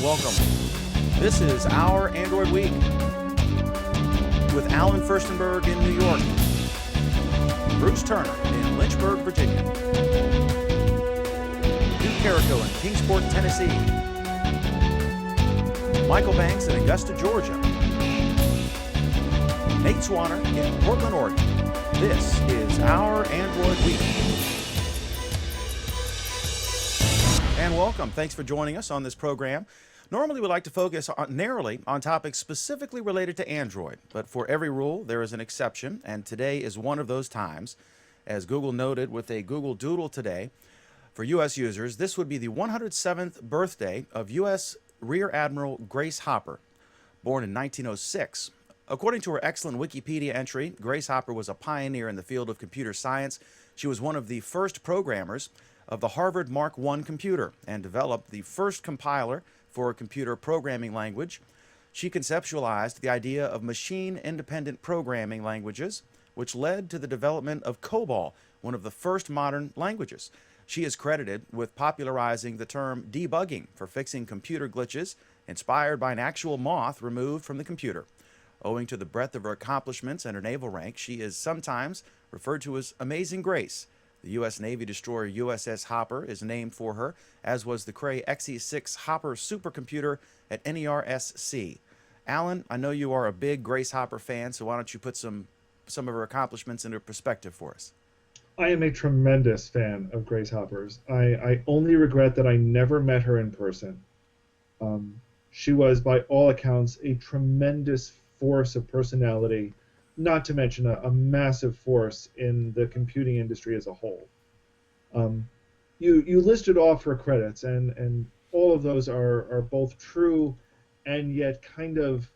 welcome. This is our Android Week with Alan Firstenberg in New York, Bruce Turner in Lynchburg, Virginia, Pete Carrico in Kingsport, Tennessee, Michael Banks in Augusta, Georgia, Nate Swanner in Portland, Oregon. This is our Android Week. And welcome. Thanks for joining us on this program. Normally, we like to focus narrowly on topics specifically related to Android, but for every rule, there is an exception, and today is one of those times. As Google noted with a Google Doodle today, for U.S. users, this would be the 107th birthday of U.S. Rear Admiral Grace Hopper, born in 1906. According to her excellent Wikipedia entry, Grace Hopper was a pioneer in the field of computer science. She was one of the first programmers of the Harvard Mark I computer and developed the first compiler for a computer programming language. She conceptualized the idea of machine-independent programming languages, which led to the development of COBOL, one of the first modern languages. She is credited with popularizing the term debugging for fixing computer glitches inspired by an actual moth removed from the computer. Owing to the breadth of her accomplishments and her naval rank, she is sometimes referred to as Amazing Grace. The U.S. Navy destroyer USS Hopper is named for her, as was the Cray XE-6 Hopper supercomputer at NERSC. Alan, I know you are a big Grace Hopper fan, so why don't you put some of her accomplishments into perspective for us? I am a tremendous fan of Grace Hopper's. I only regret that I never met her in person. She was, by all accounts, a tremendous force of personality, not to mention a massive force in the computing industry as a whole. You listed off her credits, and all of those are both true and yet kind of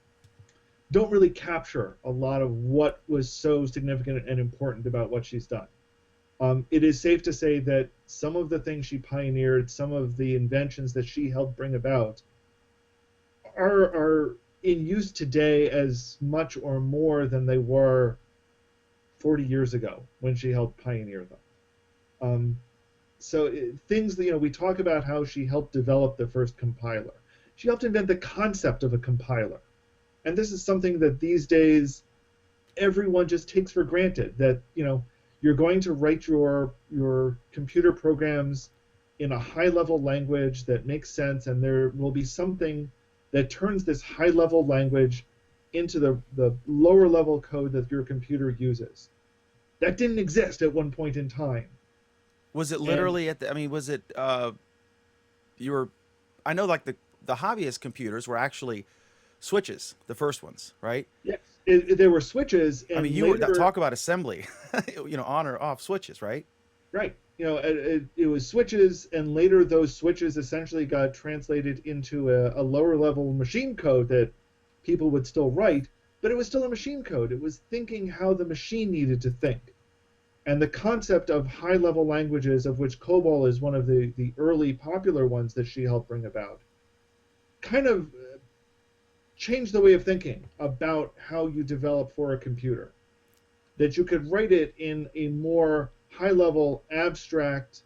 don't really capture a lot of what was so significant and important about what she's done. It is safe to say that some of the things she pioneered, some of the inventions that she helped bring about are in use today as much or more than they were 40 years ago when she helped pioneer them. Things that, we talk about how she helped develop the first compiler. She helped invent the concept of a compiler. And this is something that these days everyone just takes for granted, that, you're going to write your computer programs in a high-level language that makes sense, and there will be something that turns this high-level language into the lower-level code that your computer uses. That didn't exist at one point in time. Was it literally was it, I know like the hobbyist computers were actually switches, the first ones, right? Yes, there were switches. And you talk about assembly, on or off switches, right? Right. It was switches, and later those switches essentially got translated into a lower-level machine code that people would still write, but it was still a machine code. It was thinking how the machine needed to think. And the concept of high-level languages, of which COBOL is one of the early popular ones that she helped bring about, kind of changed the way of thinking about how you develop for a computer. That you could write it in a more high-level, abstract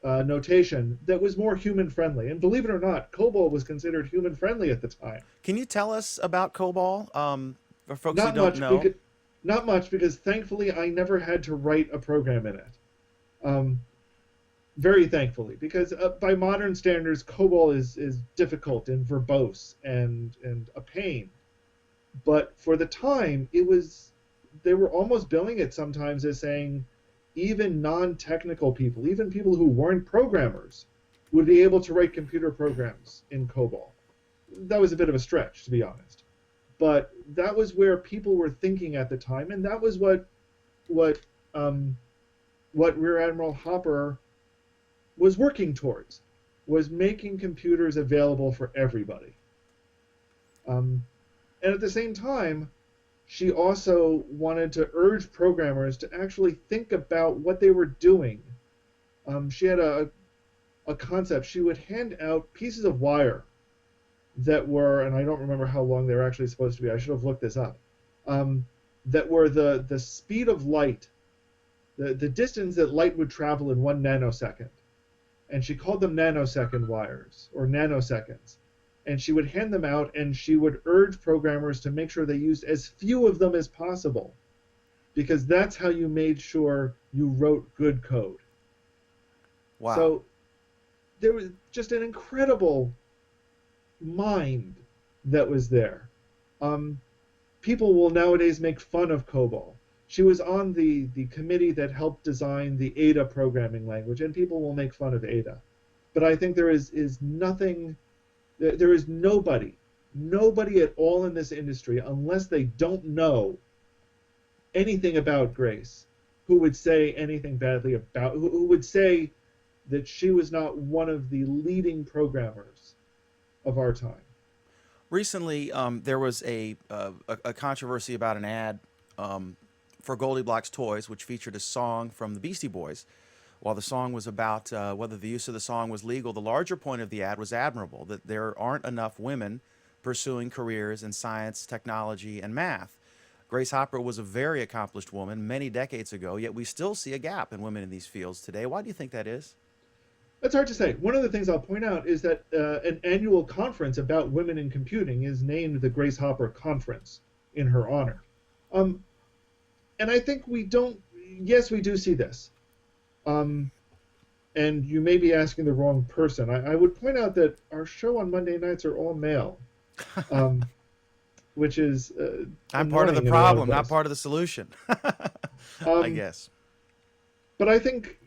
notation that was more human-friendly. And believe it or not, COBOL was considered human-friendly at the time. Can you tell us about COBOL for folks who don't know? Not much, because thankfully I never had to write a program in it. Very thankfully, because by modern standards, COBOL is difficult and verbose and a pain. But for the time, they were almost billing it sometimes as saying even non-technical people, even people who weren't programmers, would be able to write computer programs in COBOL. That was a bit of a stretch, to be honest. But that was where people were thinking at the time, and that was what Rear Admiral Hopper was working towards, was making computers available for everybody. And at the same time, she also wanted to urge programmers to actually think about what they were doing. She had a concept. She would hand out pieces of wire that were, and I don't remember how long they were actually supposed to be, I should have looked this up, that were the speed of light, the distance that light would travel in 1 nanosecond. And she called them nanosecond wires, or nanoseconds. and she would hand them out, and she would urge programmers to make sure they used as few of them as possible, because that's how you made sure you wrote good code. Wow. So there was just an incredible mind that was there. Um, People will nowadays make fun of COBOL. She was on the committee that helped design the Ada programming language, and people will make fun of Ada. But I think there is nothing, there is nobody at all in this industry, unless they don't know anything about Grace, who would say anything badly about, who would say that she was not one of the leading programmers of our time. Recently, there was a controversy about an ad for Goldie Blox Toys, which featured a song from the Beastie Boys. While the song was about whether the use of the song was legal, the larger point of the ad was admirable, that there aren't enough women pursuing careers in science, technology, and math. Grace Hopper was a very accomplished woman many decades ago, yet we still see a gap in women in these fields today. Why do you think that is? It's hard to say. One of the things I'll point out is that an annual conference about women in computing is named the Grace Hopper Conference in her honor. And I think we don't, yes, we do see this. And you may be asking the wrong person. I would point out that our show on Monday nights are all male, which is I'm part of the problem, not part of the solution, I guess. But I think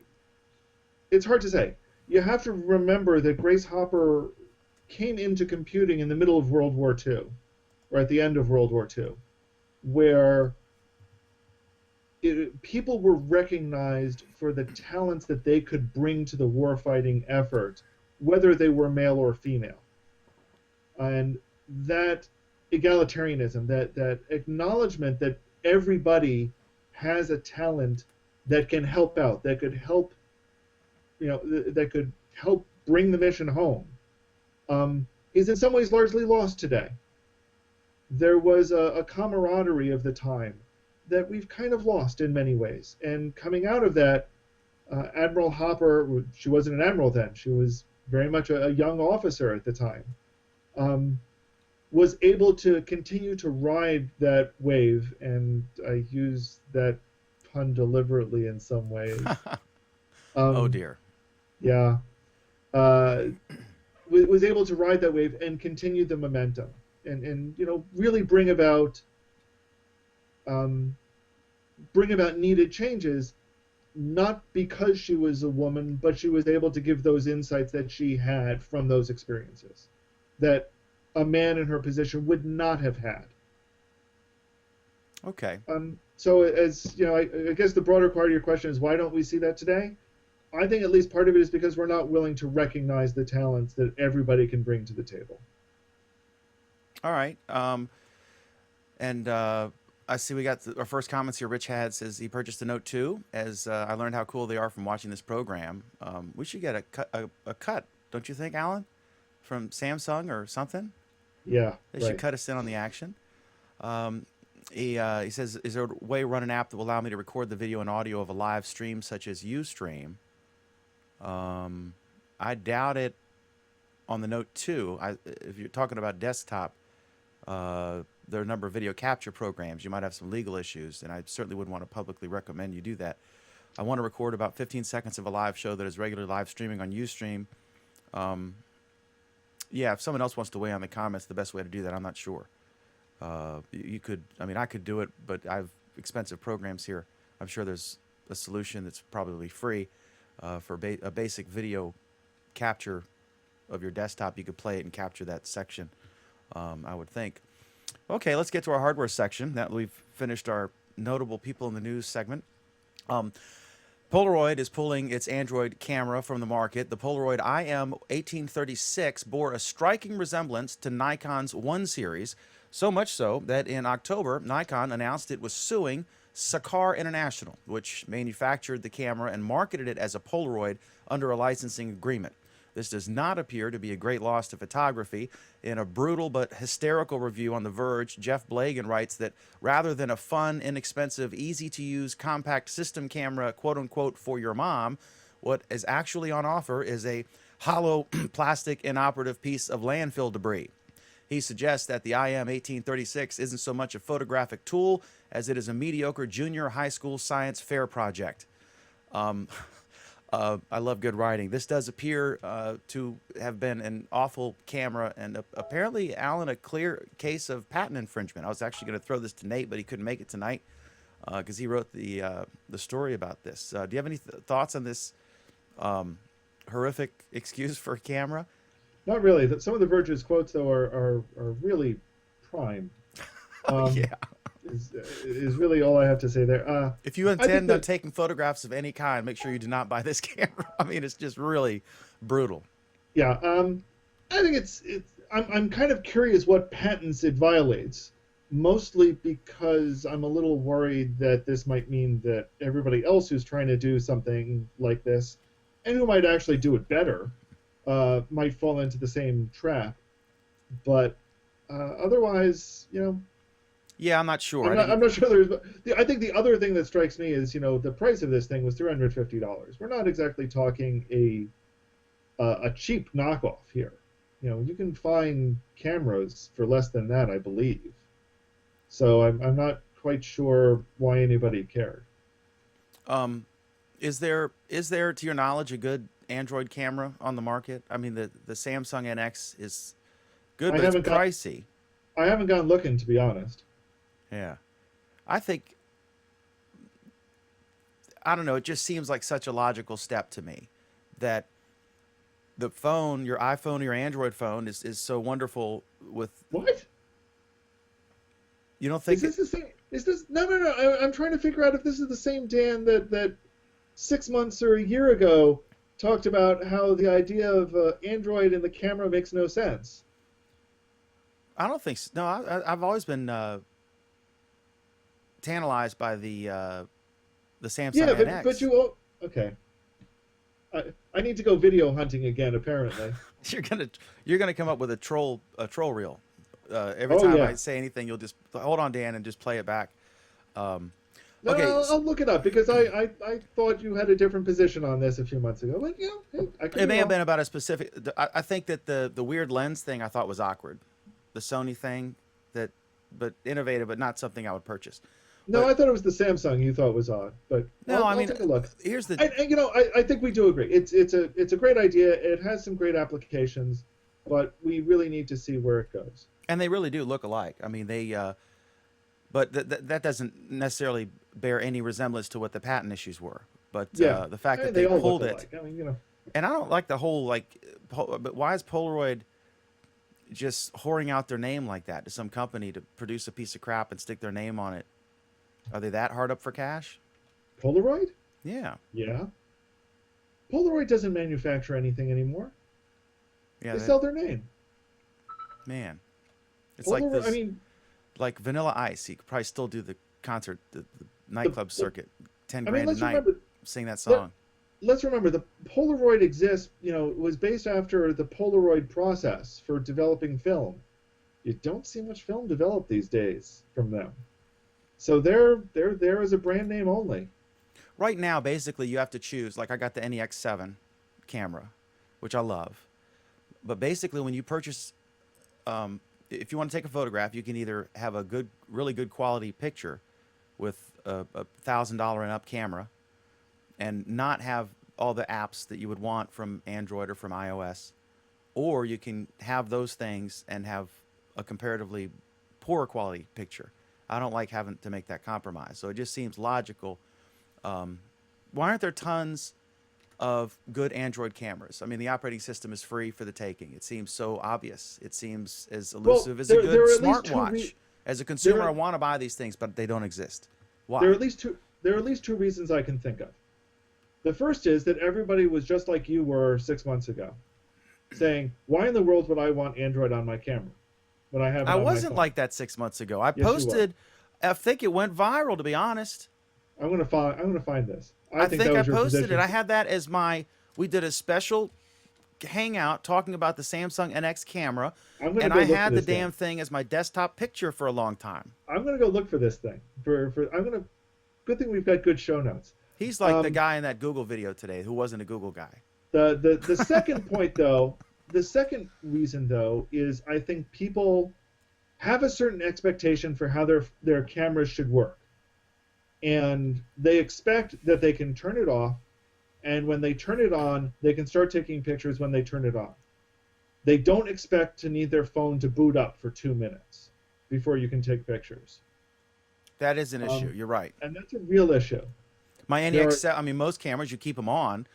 it's hard to say. You have to remember that Grace Hopper came into computing in the middle of World War II, or at the end of World War II, where people were recognized for the talents that they could bring to the warfighting effort, whether they were male or female. And that egalitarianism, that acknowledgement that everybody has a talent that can help out, that could help, that could help bring the mission home, is in some ways largely lost today. There was a camaraderie of the time that we've kind of lost in many ways. And coming out of that, Admiral Hopper, she wasn't an admiral then, she was very much a young officer at the time, was able to continue to ride that wave, and I use that pun deliberately in some ways. Oh dear. Yeah. Was able to ride that wave and continue the momentum, and really bring about needed changes, not because she was a woman, but she was able to give those insights that she had from those experiences that a man in her position would not have had. Okay. So as I guess the broader part of your question is, why don't we see that today? I think at least part of it is because we're not willing to recognize the talents that everybody can bring to the table. All right. I see we got our first comments here. Rich Had says he purchased a Note 2 as I learned how cool they are from watching this program. We should get a cut, don't you think, Alan? From Samsung or something? Yeah, they should cut us in on the action. He says, is there a way to run an app that will allow me to record the video and audio of a live stream such as Ustream? I doubt it on the Note 2. If you're talking about desktop, there are a number of video capture programs. You might have some legal issues, and I certainly wouldn't want to publicly recommend you do that. I want to record about 15 seconds of a live show that is regularly live streaming on Ustream. Yeah, if someone else wants to weigh on the comments, the best way to do that, I'm not sure. You could, I could do it, but I have expensive programs here. I'm sure there's a solution that's probably free for a basic video capture of your desktop. You could play it and capture that section, I would think. Okay, let's get to our hardware section. Now that we've finished our notable people in the news segment. Polaroid is pulling its Android camera from the market. The Polaroid IM1836 bore a striking resemblance to Nikon's 1 series, so much so that in October, Nikon announced it was suing Sakar International, which manufactured the camera and marketed it as a Polaroid under a licensing agreement. This does not appear to be a great loss to photography. In a brutal but hysterical review on The Verge, Jeff Blagan writes that rather than a fun, inexpensive, easy-to-use compact system camera, quote-unquote, for your mom, what is actually on offer is a hollow plastic inoperative piece of landfill debris. He suggests that the IM 1836 isn't so much a photographic tool as it is a mediocre junior high school science fair project. I love good writing. This does appear to have been an awful camera, and apparently, Alan, a clear case of patent infringement. I was actually going to throw this to Nate, but he couldn't make it tonight because he wrote the story about this. Do you have any thoughts on this horrific excuse for a camera? Not really. Some of the Verge's quotes, though, are really prime. Yeah. Is really all I have to say there. If you intend on taking photographs of any kind, make sure you do not buy this camera. I mean, it's just really brutal. Yeah. I think it's. I'm kind of curious what patents it violates. Mostly because I'm a little worried that this might mean that everybody else who's trying to do something like this, and who might actually do it better, might fall into the same trap. But otherwise, Yeah, I'm not sure. I'm not sure there's. I think the other thing that strikes me is, the price of this thing was $350. We're not exactly talking a cheap knockoff here. You can find cameras for less than that, I believe. So I'm not quite sure why anybody cared. Is there, to your knowledge, a good Android camera on the market? I mean, the Samsung NX is good, but it's pricey. I haven't gone looking, to be honest. Yeah. I don't know, it just seems like such a logical step to me that the phone, your iPhone or your Android phone is so wonderful with... What? You don't think... Is this the same? Is this... No. I'm trying to figure out if this is the same Dan that 6 months or a year ago talked about how the idea of Android in the camera makes no sense. I don't think so. No, I've always been tantalized by the Samsung NX. Yeah, but you... Okay. I need to go video hunting again, apparently. You're gonna come up with a troll reel. Every time I say anything, you'll just hold on, Dan, and just play it back. Okay, I'll look it up because I thought you had a different position on this a few months ago. But it may have been about a specific. I think that the weird lens thing I thought was awkward, the Sony thing, but innovative, but not something I would purchase. No, I thought it was the Samsung you thought was odd, but no, I'll take a look. Here's the. I think we do agree. It's a great idea. It has some great applications, but we really need to see where it goes. And they really do look alike. I mean, but that doesn't necessarily bear any resemblance to what the patent issues were. But the fact that they pulled it, I mean, and I don't like the whole but why is Polaroid just whoring out their name like that to some company to produce a piece of crap and stick their name on it? Are they that hard up for cash? Polaroid? Yeah. Yeah. Polaroid doesn't manufacture anything anymore. Yeah, they sell their name. Man, it's Polaroid, like this. I mean, like Vanilla Ice. You could probably still do the concert, the nightclub circuit, $10 grand a night, sing that song. Let's remember the Polaroid exists. Was based after the Polaroid process for developing film. You don't see much film developed these days from them. So they're there as a brand name only. Right now, basically, you have to choose. Like I got the NEX7 camera, which I love. But basically, when you purchase, if you want to take a photograph, you can either have a really good quality picture with a $1,000 and up camera, and not have all the apps that you would want from Android or from iOS, or you can have those things and have a comparatively poor quality picture. I don't like having to make that compromise. So it just seems logical. Why aren't there tons of good Android cameras? I mean, the operating system is free for the taking. It seems so obvious. It seems as elusive as a good smartwatch. As a consumer, I want to buy these things, but they don't exist. Why? There are at least two reasons I can think of. The first is that everybody was just like you were 6 months ago, saying, "Why in the world would I want Android on my camera?" I wasn't like that 6 months ago. I posted. I think it went viral. To be honest, I'm gonna find this. I think I posted it. I had that as my. We did a special hangout talking about the Samsung NX camera, and I had the damn thing as my desktop picture for a long time. I'm gonna go look for this thing. Good thing we've got good show notes. He's like the guy in that Google video today who wasn't a Google guy. The second point, though, the second reason, though, is I think people have a certain expectation for how their cameras should work, and they expect that they can turn it off, and when they turn it on, they can start taking pictures when they turn it on. They don't expect to need their phone to boot up for 2 minutes before you can take pictures. That is an issue. You're right. And that's a real issue. My NEX, I mean, most cameras, you keep them on,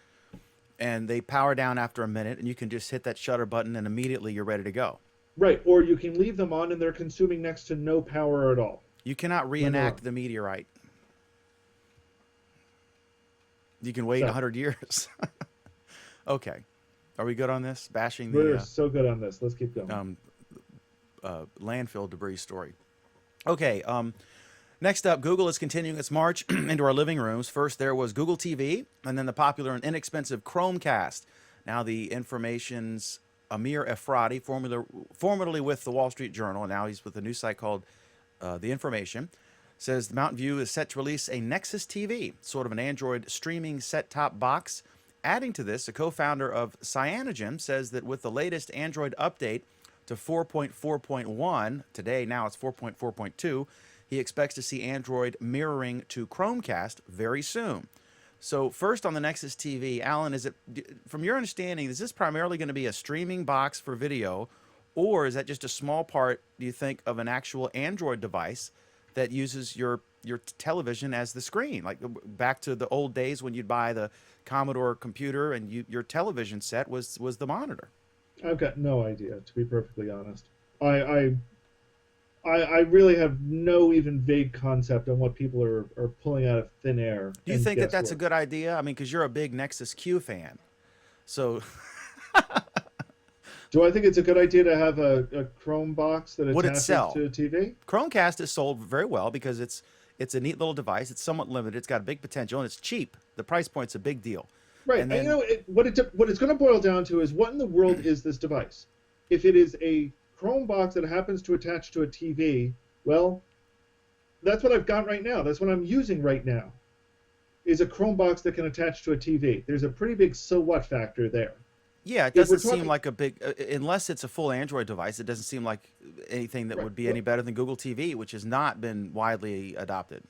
and they power down after a minute, and you can just hit that shutter button, and immediately you're ready to go. Right, or you can leave them on, and they're consuming next to no power at all. You cannot reenact the meteorite. You can wait 100 years. Okay. Are we good on this? Bashing the... We're so good on this. Let's keep going. Landfill debris story. Okay. Next up, Google is continuing its march into our living rooms. First, there was Google TV, and then the popular and inexpensive Chromecast. Now, the Information's Amir Efrati, formerly with the Wall Street Journal, and now he's with a new site called The Information, says Mountain View is set to release a Nexus TV, sort of an Android streaming set-top box. Adding to this, a co-founder of Cyanogen says that with the latest Android update to 4.4.1, today now it's 4.4.2, he expects to see Android mirroring to Chromecast very soon. So first on the Nexus TV, Alan, is it, from your understanding, is this primarily going to be a streaming box for video, or is that just a small part, do you think, of an actual Android device that uses your television as the screen? Like back to the old days when you'd buy the Commodore computer and your television set was the monitor. I've got no idea, to be perfectly honest. I really have no even vague concept on what people are pulling out of thin air. Do you think that that's a good idea? I mean, because you're a big Nexus Q fan. So... Do I think it's a good idea to have a Chrome box that attaches to a TV? Chromecast is sold very well because it's a neat little device. It's somewhat limited. It's got big potential, and it's cheap. The price point's a big deal. Right. And then, what it's going to boil down to is what in the world is this device? If it is a Chrome box that happens to attach to a TV, well, that's what I've got right now. That's what I'm using right now, is a Chrome box that can attach to a TV. There's a pretty big so what factor there. Yeah, it doesn't seem like a big, unless it's a full Android device, it doesn't seem like anything that would be any better than Google TV, which has not been widely adopted.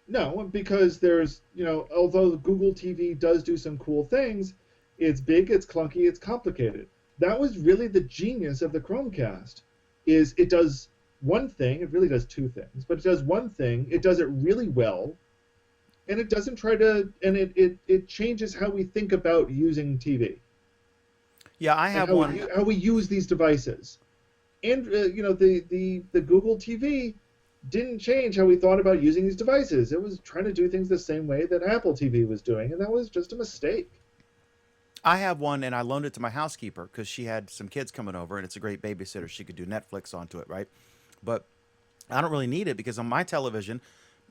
No, because there's, although Google TV does do some cool things, it's big, it's clunky, it's complicated. That was really the genius of the Chromecast, is it does one thing, it really does two things, but it does one thing, it does it really well, and it doesn't try to, and it changes how we think about using TV. Yeah, I have one. How we use these devices, and the Google TV didn't change how we thought about using these devices. It was trying to do things the same way that Apple TV was doing, and that was just a mistake. I have one, and I loaned it to my housekeeper because she had some kids coming over, and it's a great babysitter. She could do Netflix onto it, right? But I don't really need it because on my television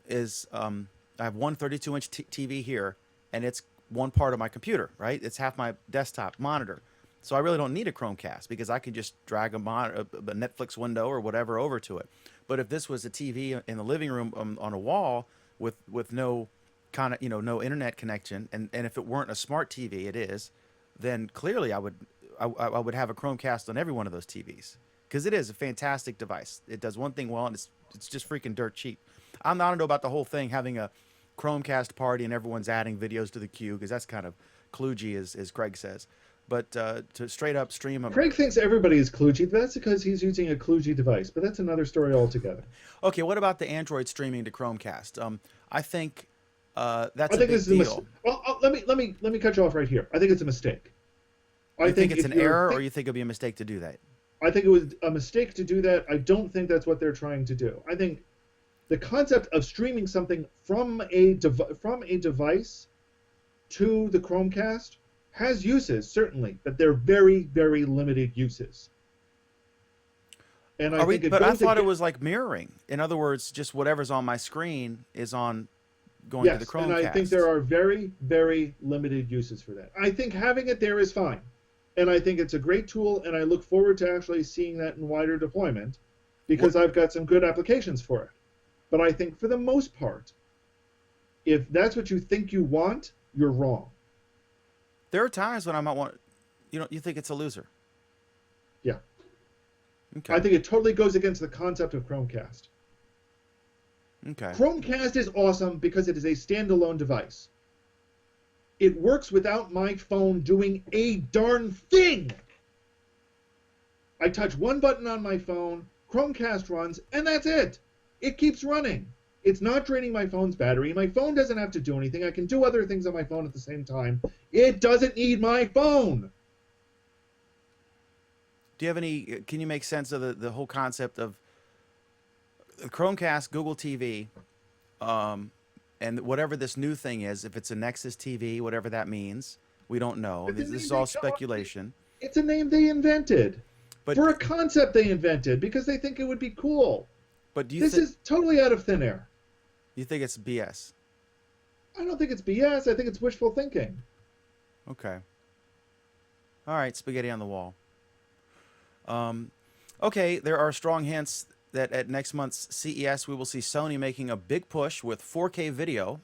is I have one 32-inch TV here, and it's one part of my computer, right? It's half my desktop monitor. So I really don't need a Chromecast because I can just drag a Netflix window or whatever over to it. But if this was a TV in the living room on a wall with no kind of no internet connection, and if it weren't a smart TV, it is, then clearly I would have a Chromecast on every one of those TVs because it is a fantastic device. It does one thing well, and it's just freaking dirt cheap. I don't know about the whole thing having a Chromecast party and everyone's adding videos to the queue because that's kind of kludgy, as Craig says. But to straight up stream Craig thinks everybody is kludgy, but that's because he's using a kludgy device. But that's another story altogether. Okay, what about the Android streaming to Chromecast? I think that's a big deal. Well, let me cut you off right here. I think it's a mistake. I think it's an error, or you think it'd be a mistake to do that? I think it was a mistake to do that. I don't think that's what they're trying to do. I think the concept of streaming something from a device to the Chromecast has uses, certainly, but they're very, very limited uses. And I thought it was like mirroring. In other words, just whatever's on my screen is on going to the Chromecast. And I think there are very, very limited uses for that. I think having it there is fine. And I think it's a great tool, and I look forward to actually seeing that in wider deployment because I've got some good applications for it. But I think for the most part, if that's what you think you want, you're wrong. There are times when I might want, you think it's a loser. Yeah. Okay. I think it totally goes against the concept of Chromecast. Okay. Chromecast is awesome because it is a standalone device. It works without my phone doing a darn thing. I touch one button on my phone, Chromecast runs, and that's it. It keeps running. It's not draining my phone's battery. My phone doesn't have to do anything. I can do other things on my phone at the same time. It doesn't need my phone. Do you have can you make sense of the whole concept of Chromecast, Google TV, and whatever this new thing is, if it's a Nexus TV, whatever that means, we don't know. This is all speculation. It's a name they invented. But for a concept they invented because they think it would be cool. But do you this is totally out of thin air. You think it's BS? I don't think it's BS. I think it's wishful thinking. Okay. All right, spaghetti on the wall. Okay, there are strong hints that at next month's CES we will see Sony making a big push with 4K video.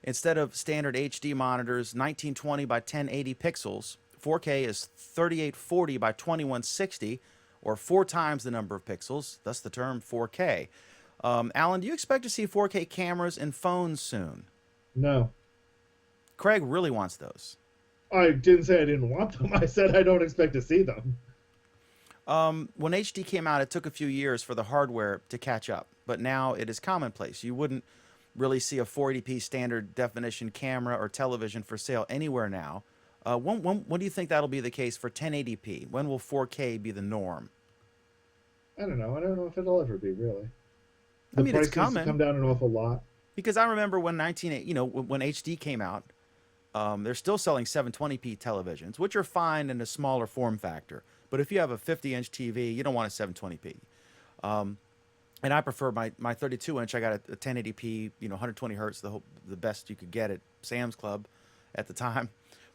Instead of standard HD monitors, 1920 by 1080 pixels, 4K is 3840 by 2160, or 4 times the number of pixels, thus the term 4K. Alan, do you expect to see 4K cameras in phones soon? No. Craig really wants those. I didn't say I didn't want them. I said I don't expect to see them. When HD came out, it took a few years for the hardware to catch up, but now it is commonplace. You wouldn't really see a 480p standard definition camera or television for sale anywhere now. When do you think that'll be the case for 1080p? When will 4K be the norm? I don't know. I don't know if it'll ever be, really. I mean, it's coming. Come down an awful lot. Because I remember when when HD came out, they're still selling 720p televisions, which are fine in a smaller form factor. But if you have a 50-inch TV, you don't want a 720p. And I prefer my 32-inch. I got a 1080p, 120 hertz, the best you could get at Sam's Club at the time.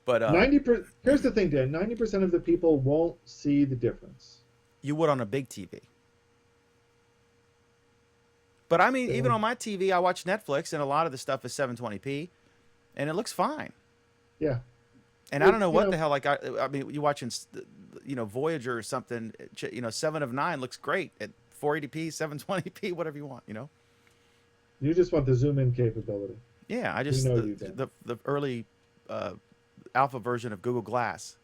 But 90%. Here's the thing, Dan. 90% of the people won't see the difference. You would on a big TV. But I mean, even on my TV, I watch Netflix, and a lot of the stuff is 720p, and it looks fine. Yeah. And I don't know what the hell. Like I mean, you watching, Voyager or something. 7 of 9 looks great at 480p, 720p, whatever you want. You just want the zoom in capability. Yeah, I just the early alpha version of Google Glass.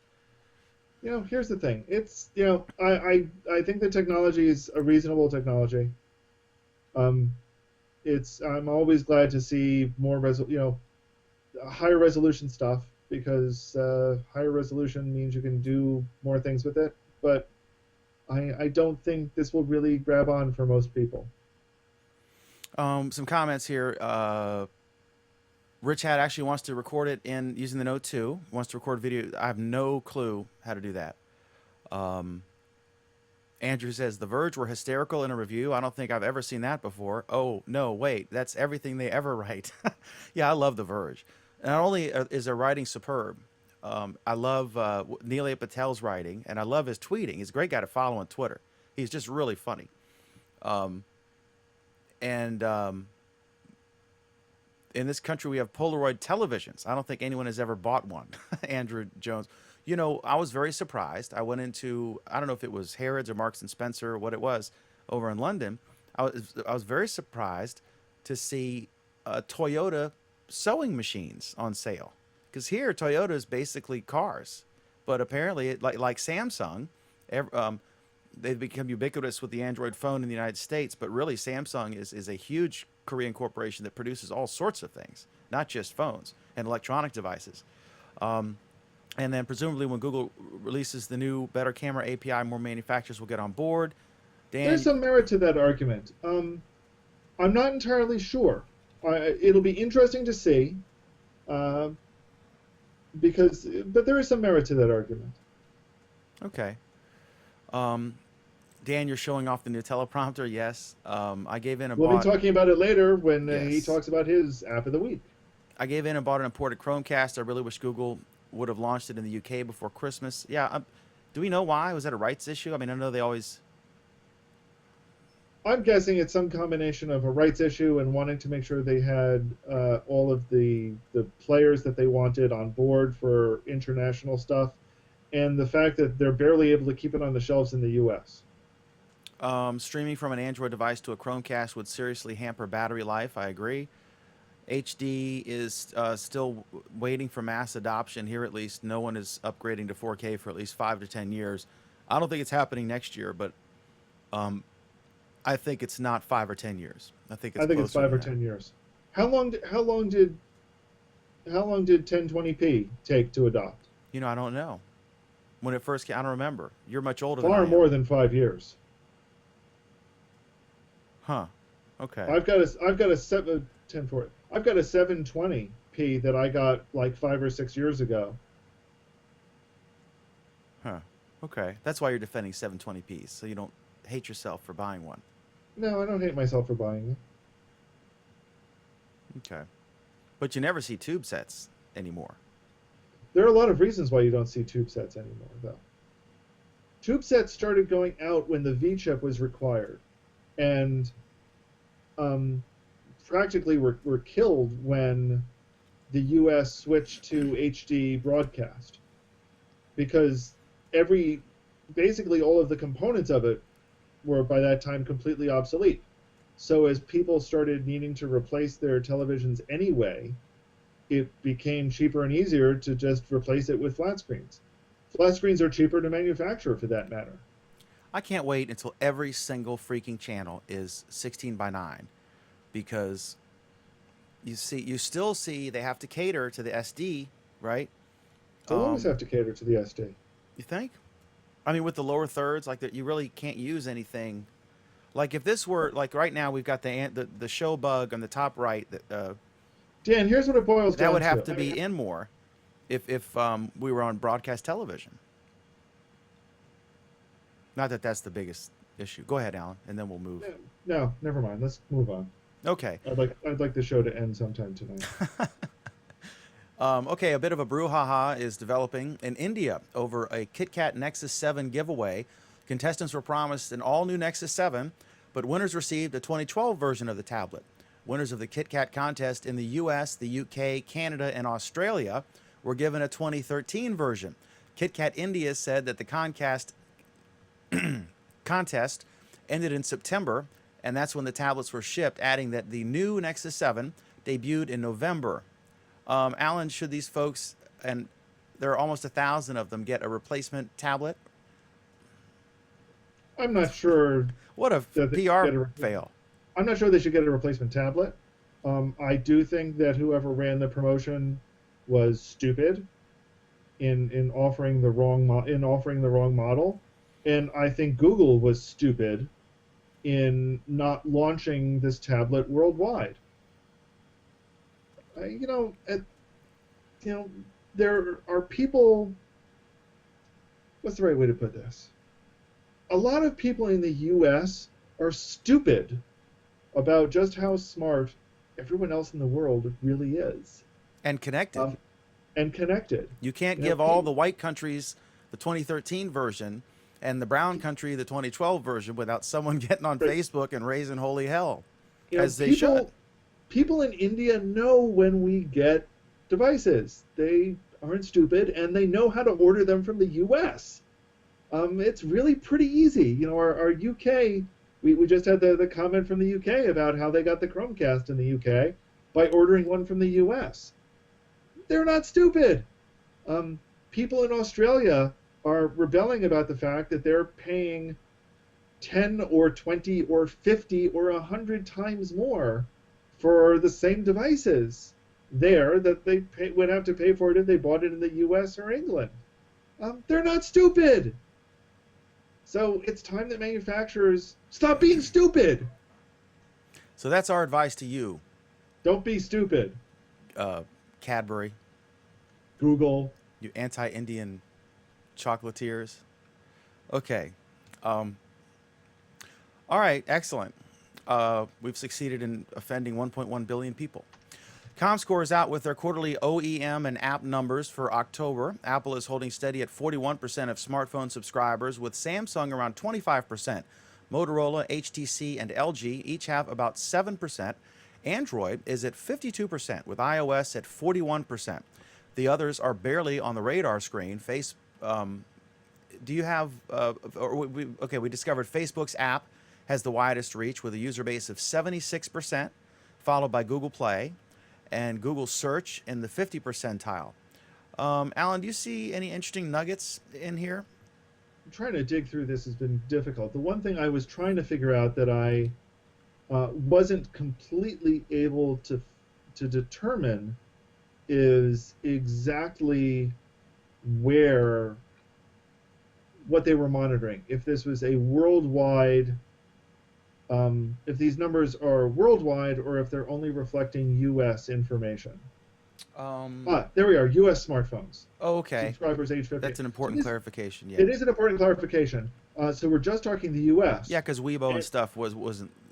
Here's the thing. It's I think the technology is a reasonable technology. I'm always glad to see more higher resolution stuff, because higher resolution means you can do more things with it. But I don't think this will really grab on for most people. Some comments here. Rich Hat actually wants to record it using the Note 2. Wants to record video. I have no clue how to do that. Andrew says, The Verge were hysterical in a review. I don't think I've ever seen that before. Oh, no, wait. That's everything they ever write. Yeah, I love The Verge. Not only is their writing superb, I love Neil A. Patel's writing, and I love his tweeting. He's a great guy to follow on Twitter. He's just really funny. In this country, we have Polaroid televisions. I don't think anyone has ever bought one. Andrew Jones. I was very surprised. I went into, I don't know if it was Harrods or Marks and Spencer or what it was over in London. I was very surprised to see Toyota sewing machines on sale. Because here, Toyota is basically cars. But apparently, like Samsung, they've become ubiquitous with the Android phone in the United States. But really, Samsung is a huge Korean corporation that produces all sorts of things, not just phones and electronic devices. And then presumably when Google releases the new better camera API, more manufacturers will get on board. Dan, there's some merit to that argument. I'm not entirely sure. It'll be interesting to see, but there is some merit to that argument. Okay. Dan, you're showing off the new teleprompter. Yes. I gave in We'll be talking about it later when he talks about his app of the week. I gave in and bought an imported Chromecast. I really wish Google would have launched it in the UK before Christmas. Yeah. Do we know why? Was that a rights issue? I mean, I know they always... I'm guessing it's some combination of a rights issue and wanting to make sure they had all of the players that they wanted on board for international stuff, and the fact that they're barely able to keep it on the shelves in the U.S. Streaming from an Android device to a Chromecast would seriously hamper battery life. I agree. HD is still waiting for mass adoption here. At least no one is upgrading to 4K for at least 5 to 10 years. I don't think it's happening next year, but I think it's not 5 or 10 years. I think it's 5 or 10 years. How long did 1020p take to adopt? You know, I don't know. When it first came, I don't remember. You're much older than I Far am. more than 5 years. Huh. Okay. I've got a 720p that I got like 5 or 6 years ago. Huh. Okay. That's why you're defending 720p's, so you don't hate yourself for buying one. No, I don't hate myself for buying them. Okay. But you never see tube sets anymore. There are a lot of reasons why you don't see tube sets anymore, though. Tube sets started going out when the V-chip was required, and practically were killed when the U.S. switched to HD broadcast, because basically all of the components of it were by that time completely obsolete. So as people started needing to replace their televisions anyway, it became cheaper and easier to just replace it with flat screens. Flat screens are cheaper to manufacture, for that matter. I can't wait until every single freaking channel is 16 by 9, because you still see they have to cater to the SD, right? They'll always have to cater to the SD. You think? I mean, with the lower thirds, like you really can't use anything. Like if this were like right now, we've got the show bug on the top right. Dan, here's what it boils down to. That would have to be in more, if we were on broadcast television. Not that that's the biggest issue. Go ahead, Alan, and then we'll move. No, never mind. Let's move on. Okay. I'd like the show to end sometime tonight. Okay, a bit of a brouhaha is developing in India over a KitKat Nexus 7 giveaway. Contestants were promised an all-new Nexus 7, but winners received a 2012 version of the tablet. Winners of the KitKat contest in the US, the UK, Canada, and Australia were given a 2013 version. KitKat India said that the contest ended in September, and that's when the tablets were shipped, adding that the new Nexus 7 debuted in November. Alan, should these folks, and there are almost 1,000 of them, get a replacement tablet? I'm not sure. What a PR fail. I'm not sure they should get a replacement tablet. I do think that whoever ran the promotion was stupid in offering the wrong model, and I think Google was stupid in not launching this tablet worldwide. There are people. What's the right way to put this? A lot of people in the U.S. are stupid about just how smart everyone else in the world really is. And connected. You can't give all the white countries the 2013 version and the brown country the 2012 version without someone getting on Facebook and raising holy hell, as they should. People in India know when we get devices. They aren't stupid, and they know how to order them from the U.S. It's really pretty easy. Our UK, we just had the comment from the UK about how they got the Chromecast in the UK by ordering one from the US. They're not stupid. People in Australia are rebelling about the fact that they're paying 10 or 20 or 50 or 100 times more for the same devices there that they would have to pay for it if they bought it in the US or England. They're not stupid. So it's time that manufacturers stop being stupid. So that's our advice to you. Don't be stupid. Cadbury. Google. You anti-Indian chocolatiers. Okay. All right, excellent. We've succeeded in offending 1.1 billion people. ComScore is out with their quarterly OEM and app numbers for October. Apple is holding steady at 41% of smartphone subscribers, with Samsung around 25%. Motorola, HTC, and LG each have about 7%. Android is at 52%, with iOS at 41%. The others are barely on the radar screen. Do you have, we discovered Facebook's app has the widest reach with a user base of 76%, followed by Google Play and Google Search in the 50 percentile. Alan, do you see any interesting nuggets in here? Trying to dig through this has been difficult. The one thing I was trying to figure out that I wasn't completely able to determine is exactly what they were monitoring. If this was a worldwide, if these numbers are worldwide or if they're only reflecting U.S. information. There we are, U.S. smartphones. Oh, okay. Subscribers age 50. That's an important clarification. Yeah. It is an important clarification. So we're just talking the U.S. Yeah, because Weibo and stuff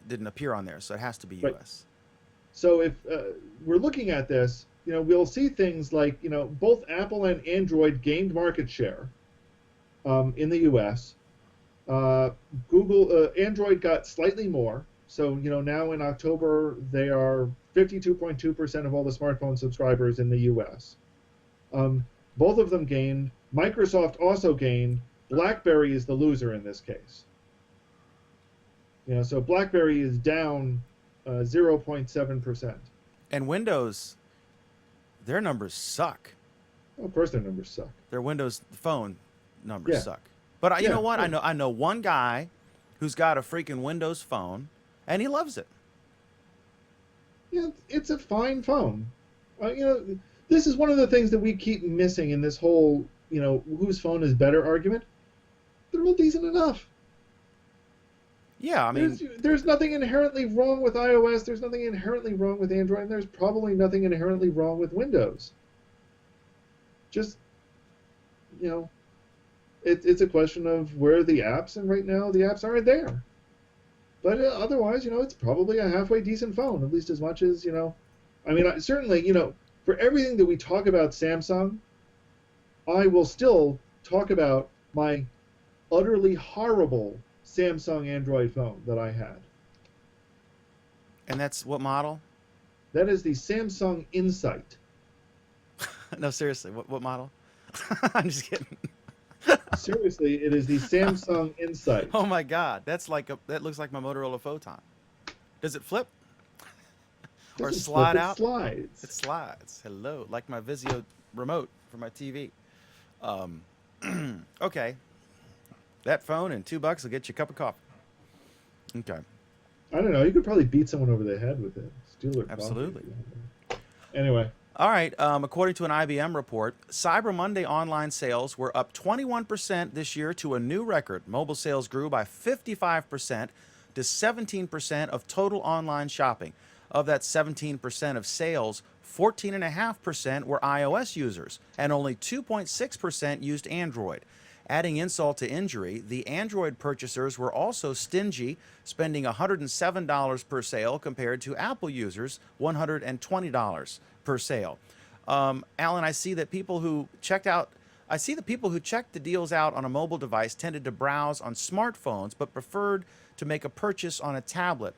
didn't appear on there, so it has to be Right. U.S. So if we're looking at this, we'll see things like, both Apple and Android gained market share in the U.S. Android got slightly more. So, now in October, they are 52.2% of all the smartphone subscribers in the U.S. Both of them gained. Microsoft also gained. BlackBerry is the loser in this case. So BlackBerry is down 0.7%. And Windows, their numbers suck. Well, of course their numbers suck. Their Windows Phone numbers suck. But you know what? Yeah. I know one guy who's got a freaking Windows Phone, and he loves it. Yeah, it's a fine phone. This is one of the things that we keep missing in this whole, whose phone is better argument. They're all decent enough. Yeah, I mean, there's nothing inherently wrong with iOS. There's nothing inherently wrong with Android. And there's probably nothing inherently wrong with Windows. Just, it's a question of where are the apps, and right now the apps aren't there. But otherwise, it's probably a halfway decent phone, at least as much as, certainly, for everything that we talk about Samsung, I will still talk about my utterly horrible Samsung Android phone that I had. And that's what model? That is the Samsung Insight. No, seriously, what model? I'm just kidding. Seriously, it is the Samsung Insight. Oh my God, that looks like my Motorola Photon. Does it flip? Or slide out? It slides. It slides. Hello, like my Vizio remote for my TV. Okay. That phone and $2 will get you a cup of coffee. Okay. I don't know. You could probably beat someone over the head with it. Steal their coffee. Absolutely. Anyway. All right. According to an IBM report, Cyber Monday online sales were up 21% this year to a new record. Mobile sales grew by 55% to 17% of total online shopping. Of that 17% of sales, 14.5% were iOS users, and only 2.6% used Android. Adding insult to injury, the Android purchasers were also stingy, spending $107 per sale compared to Apple users $120 per sale. Alan, I see that people who checked the deals out on a mobile device tended to browse on smartphones, but preferred to make a purchase on a tablet.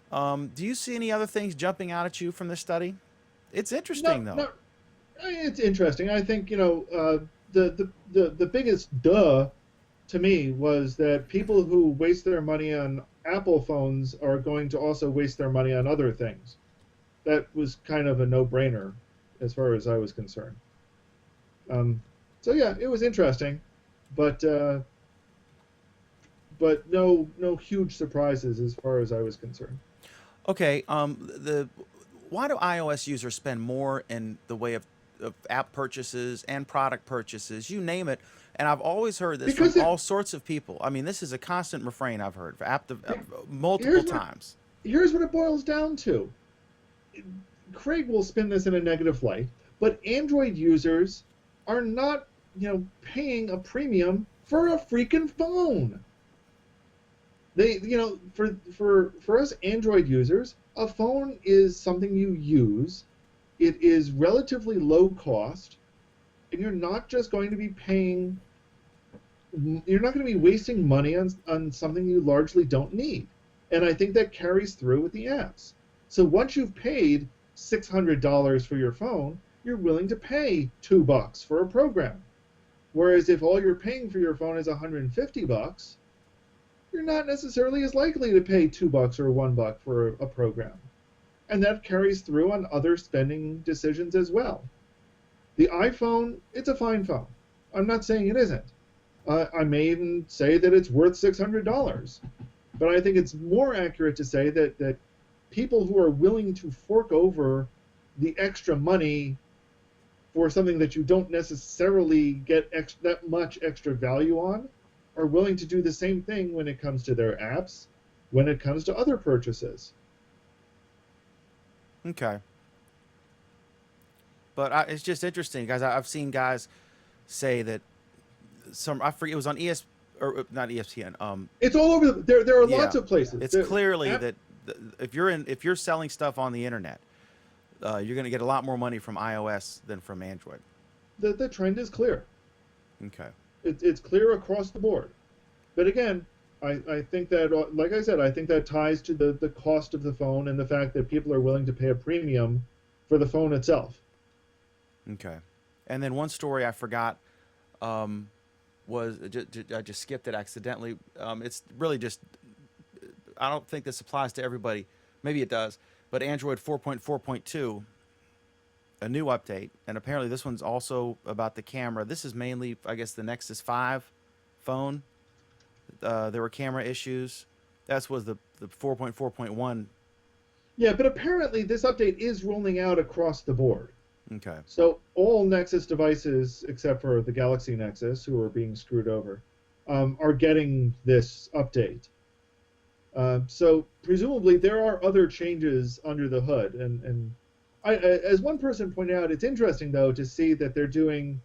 Do you see any other things jumping out at you from this study? It's interesting, though. No, it's interesting. I think, the biggest duh to me was that people who waste their money on Apple phones are going to also waste their money on other things. That was kind of a no-brainer as far as I was concerned. So yeah, it was interesting, but no huge surprises as far as I was concerned. Okay, why do iOS users spend more in the way of app purchases and product purchases, you name it? And I've always heard this from all sorts of people. I mean, this is a constant refrain I've heard for multiple times. Here's what it boils down to. Craig will spin this in a negative light, but Android users are not, paying a premium for a freaking phone. They, for us Android users, a phone is something you use. It is relatively low cost, and you're not just going to be paying you're not going to be wasting money on something you largely don't need. And I think that carries through with the apps. So once you've paid $600 for your phone, you're willing to pay $2 for a program. Whereas if all you're paying for your phone is $150, you're not necessarily as likely to pay $2 or $1 for a program. And that carries through on other spending decisions as well. The iPhone, it's a fine phone. I'm not saying it isn't. I may even say that it's worth $600. But I think it's more accurate to say that people who are willing to fork over the extra money for something that you don't necessarily get that much extra value on are willing to do the same thing when it comes to their apps, when it comes to other purchases. Okay. But it's just interesting, guys. I've seen guys say that I forget, it was on or not ESPN. It's all over. There are Yeah, lots of places. it's clearly that if you're selling stuff on the internet, you're going to get a lot more money from iOS than from Android. The trend is clear. Okay. It's clear across the board. But again, I think that, like I said, I think that ties to the cost of the phone and the fact that people are willing to pay a premium for the phone itself. Okay. And then one story I forgot was I just skipped it accidentally. It's really just, I don't think this applies to everybody. Maybe it does. But Android 4.4.2, a new update, and apparently this one's also about the camera. This is mainly, I guess, the Nexus 5 phone. There were camera issues. That was the 4.4.1. Yeah, but apparently this update is rolling out across the board. Okay. So all Nexus devices, except for the Galaxy Nexus, who are being screwed over, are getting this update. So presumably there are other changes under the hood. And as one person pointed out, it's interesting, though, to see that they're doing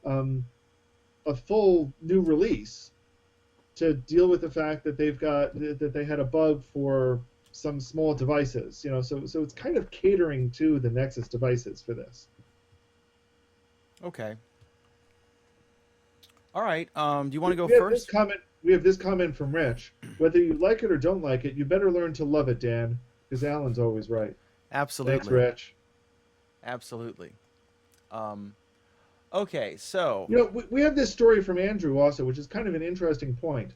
a full new release to deal with the fact that they had a bug for some small devices, so it's kind of catering to the Nexus devices for this. Okay. All right. Do you want to go We have first? we have this comment from Rich. Whether you like it or don't like it, you better learn to love it, Dan, because Alan's always right. Absolutely. Thanks, Rich. Absolutely. Okay, so We have this story from Andrew also, which is kind of an interesting point.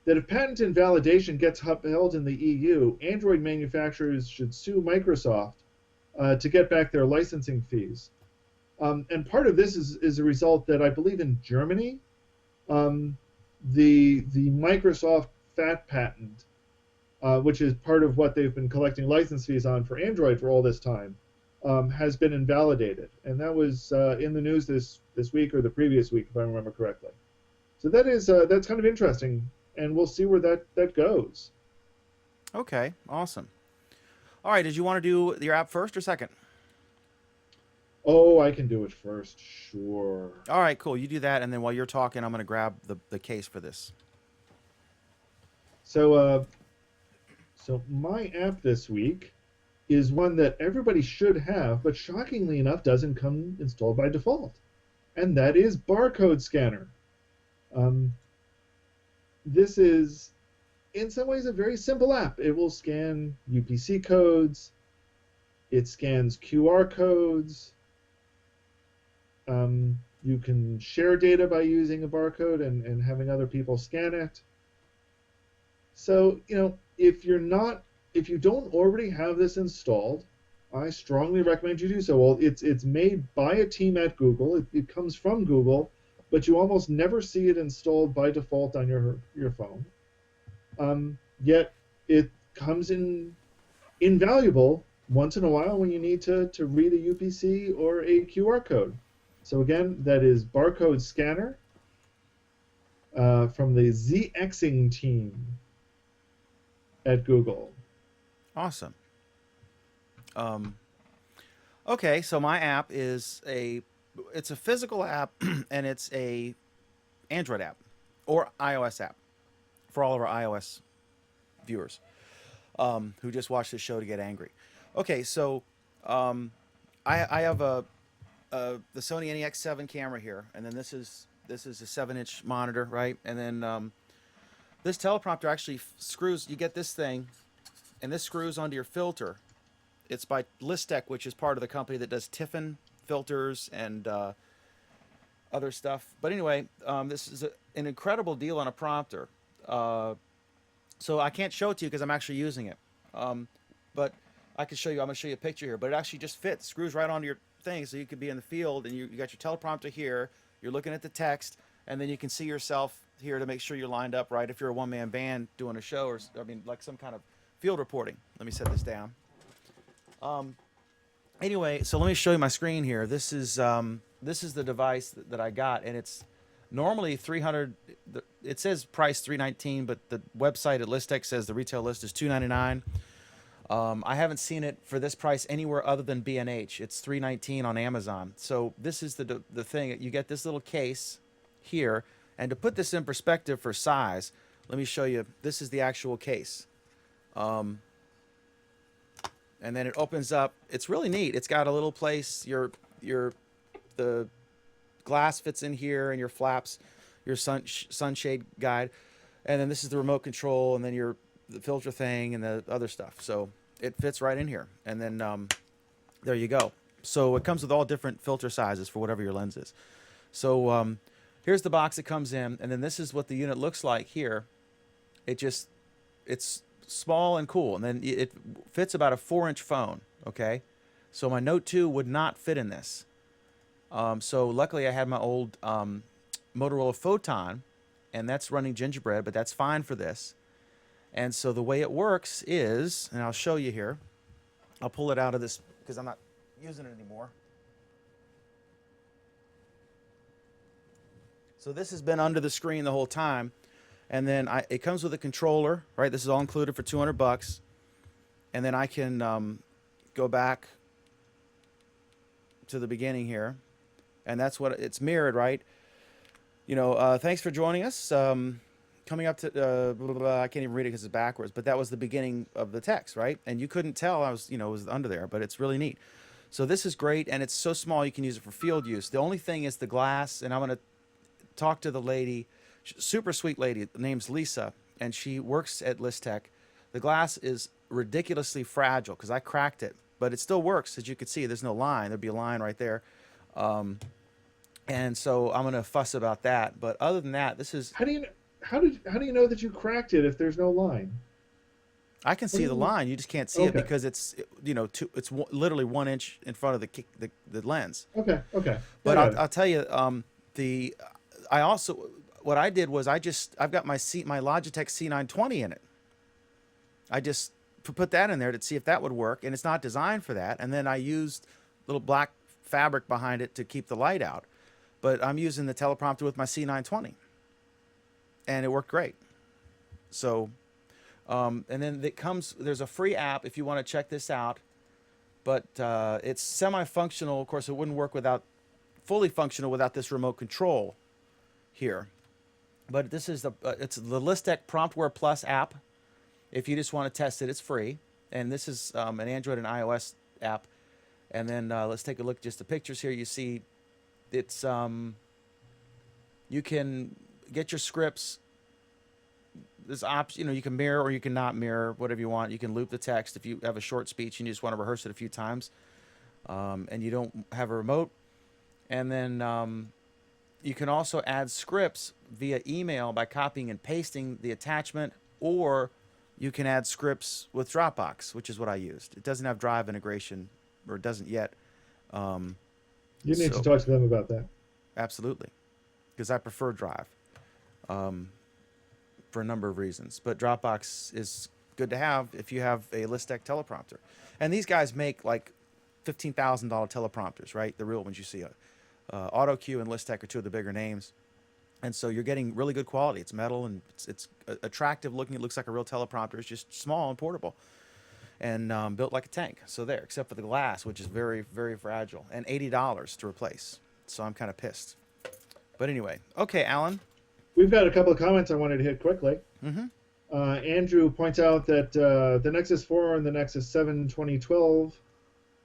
That if patent invalidation gets upheld in the EU, Android manufacturers should sue Microsoft to get back their licensing fees. And part of this is a result that I believe in Germany, the Microsoft FAT patent, which is part of what they've been collecting license fees on for Android for all this time, has been invalidated. And that was in the news this week or the previous week, if I remember correctly. So that's kind of interesting. And we'll see where that goes. okay, awesome. All right, did you want to do your app first or second? Oh, I can do it first, sure. All right, cool. You do that, and then while you're talking, I'm going to grab the case for this. So my app this week is one that everybody should have, but shockingly enough doesn't come installed by default. And that is Barcode Scanner. This is, in some ways, a very simple app. It will scan UPC codes. It scans QR codes. You can share data by using a barcode and having other people scan it. So, if you don't already have this installed, I strongly recommend you do so. Well, it's made by a team at Google. It comes from Google, but you almost never see it installed by default on your phone. Yet it comes in invaluable once in a while when you need to read a UPC or a QR code. So again, that is Barcode Scanner from the ZXing team at Google. Awesome. Okay, so my app it's a physical app and it's a Android app or iOS app for all of our iOS viewers who just watched this show to get angry. Okay, so I have the Sony NEX7 camera here, and then this is This is a 7-inch monitor, right? And then this teleprompter actually screws. You get this thing, and this screws onto your filter. It's by Listec, which is part of the company that does Tiffin filters and other stuff. But anyway, this is an incredible deal on a prompter. So I can't show it to you because I'm actually using it. But I can show you. I'm going to show you a picture here. But it actually just fits. Screws right onto your thing, so you could be in the field and you got your teleprompter here. You're looking at the text, and then you can see yourself here to make sure you're lined up right. If you're a one-man band doing a show, or I mean, like some kind of field reporting. Let me set this down. Anyway, so let me show you my screen here. This is the device that I got, and it's normally $300. It says price $319, but the website at Listec says the retail list is $299. I haven't seen it for this price anywhere other than B&H. It's $319 on Amazon. So this is the thing. You get this little case here, and to put this in perspective for size, let me show you. This is the actual case. And then it opens up. It's really neat. It's got a little place. The glass fits in here, and your flaps, your sunshade guide, and then this is the remote control, and then the filter thing and the other stuff. So it fits right in here, and then there you go. So it comes with all different filter sizes for whatever your lens is. So here's the box it comes in, and then this is what the unit looks like here. It's small and cool, and then it fits about a 4-inch phone. Okay, so my Note 2 would not fit in this. So luckily I had my old Motorola Photon, and that's running Gingerbread, but that's fine for this. And so the way it works is, and I'll show you here. I'll pull it out of this because I'm not using it anymore. So this has been under the screen the whole time. And then it comes with a controller, right? This is all included for $200. And then I can go back to the beginning here. And that's what it's mirrored, right? You know, thanks for joining us. Coming up to, blah, blah, blah, I can't even read it because it's backwards, but that was the beginning of the text, right? And you couldn't tell it was under there, but it's really neat. So this is great, and it's so small you can use it for field use. The only thing is the glass, and I'm going to talk to the lady, super sweet lady, name's Lisa, and she works at Listec. The glass is ridiculously fragile because I cracked it, but it still works. As you can see, there's no line. There'd be a line right there. And so I'm going to fuss about that. But other than that, this is... How do you know that you cracked it if there's no line? I can see the line. You just can't see it because it's literally 1 inch in front of the lens. Okay. But I'll tell you, I also what I did was I've got my Logitech C920 in it. I just put that in there to see if that would work, and it's not designed for that. And then I used little black fabric behind it to keep the light out. But I'm using the teleprompter with my C920. And it worked great. So, and then there's a free app if you want to check this out, but it's semi-functional. Of course, it wouldn't work fully functional without this remote control here. But this is it's the Listec PromptWare Plus app. If you just want to test it, it's free. And this is an Android and iOS app. And then let's take a look at just the pictures here. You see, it's you can get your scripts. There's option, you can mirror or you can not mirror, whatever you want. You can loop the text if you have a short speech and you just want to rehearse it a few times, and you don't have a remote. And then you can also add scripts via email by copying and pasting the attachment, or you can add scripts with Dropbox, which is what I used. It doesn't have Drive integration, or it doesn't yet. You need to talk to them about that. Absolutely, because I prefer Drive. For a number of reasons, but Dropbox is good to have if you have a Listec teleprompter. And these guys make like $15,000 teleprompters, right? The real ones you see. AutoCue and Listec are two of the bigger names, and so you're getting really good quality. It's metal and it's attractive looking. It looks like a real teleprompter. It's just small and portable, and built like a tank. So there, except for the glass, which is very, very fragile, and $80 to replace. So I'm kind of pissed. But anyway, okay, Alan. We've got a couple of comments I wanted to hit quickly. Mm-hmm. Andrew points out that the Nexus 4 and the Nexus 7 2012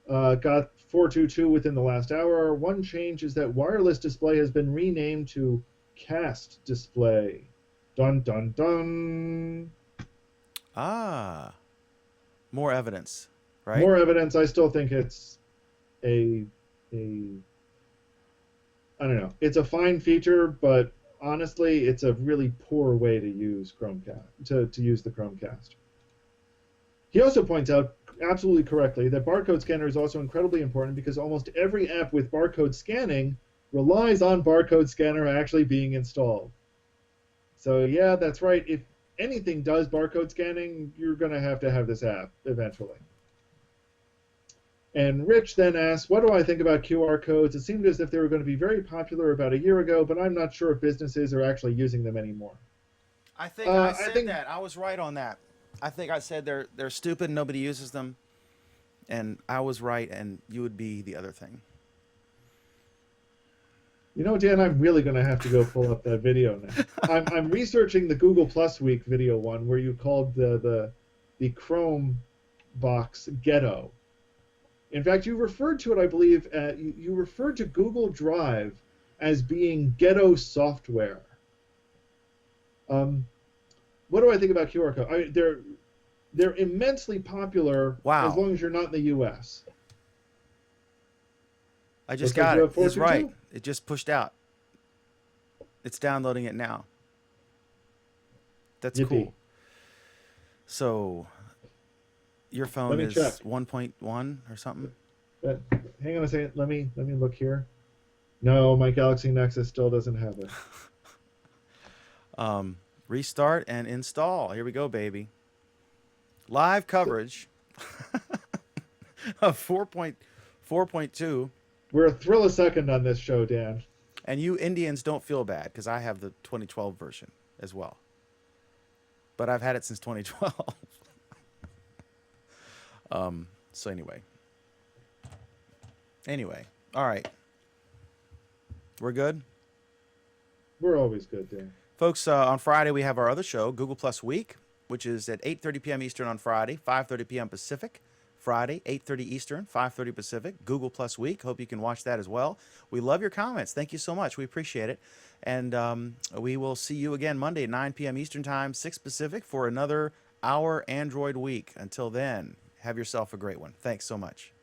Got 422 within the last hour. One change is that wireless display has been renamed to cast display. Dun dun dun. Ah, more evidence, right? More evidence. I still think it's a I don't know. It's a fine feature, but honestly, it's a really poor way to use Chromecast to use the Chromecast. He also points out absolutely correctly that barcode scanner is also incredibly important because almost every app with barcode scanning relies on barcode scanner actually being installed. So yeah, that's right. If anything does barcode scanning, you're going to have this app eventually. And Rich then asks, what do I think about QR codes? It seemed as if they were going to be very popular about a year ago, but I'm not sure if businesses are actually using them anymore. I think I said that. I was right on that. I think I said they're stupid and nobody uses them. And I was right, and you would be the other thing. You know, Dan, I'm really going to have to go pull up that video now. I'm researching the Google Plus Week video one where you called the Chrome box ghetto. In fact, you referred to it, I believe, you referred to Google Drive as being ghetto software. What do I think about QR code? They're immensely popular as long as you're not in the U.S. I just got it. He's right. It just pushed out. It's downloading it now. That's cool. So your phone is 1.1 or something? Hang on a second. Let me look here. No, my Galaxy Nexus still doesn't have it. Restart and install. Here we go, baby. Live coverage of 4.2. We're a thrill a second on this show, Dan. And you Indians don't feel bad because I have the 2012 version as well. But I've had it since 2012. So anyway. All right. We're good? We're always good, Dan. Folks, on Friday we have our other show, Google Plus Week, which is at 8:30 p.m. Eastern on Friday, 5:30 p.m. Pacific. Friday, 8:30 Eastern, 5:30 Pacific, Google Plus Week. Hope you can watch that as well. We love your comments. Thank you so much. We appreciate it. And we will see you again Monday at 9 p.m. Eastern Time, 6 Pacific, for another Our Android Week. Until then, have yourself a great one. Thanks so much.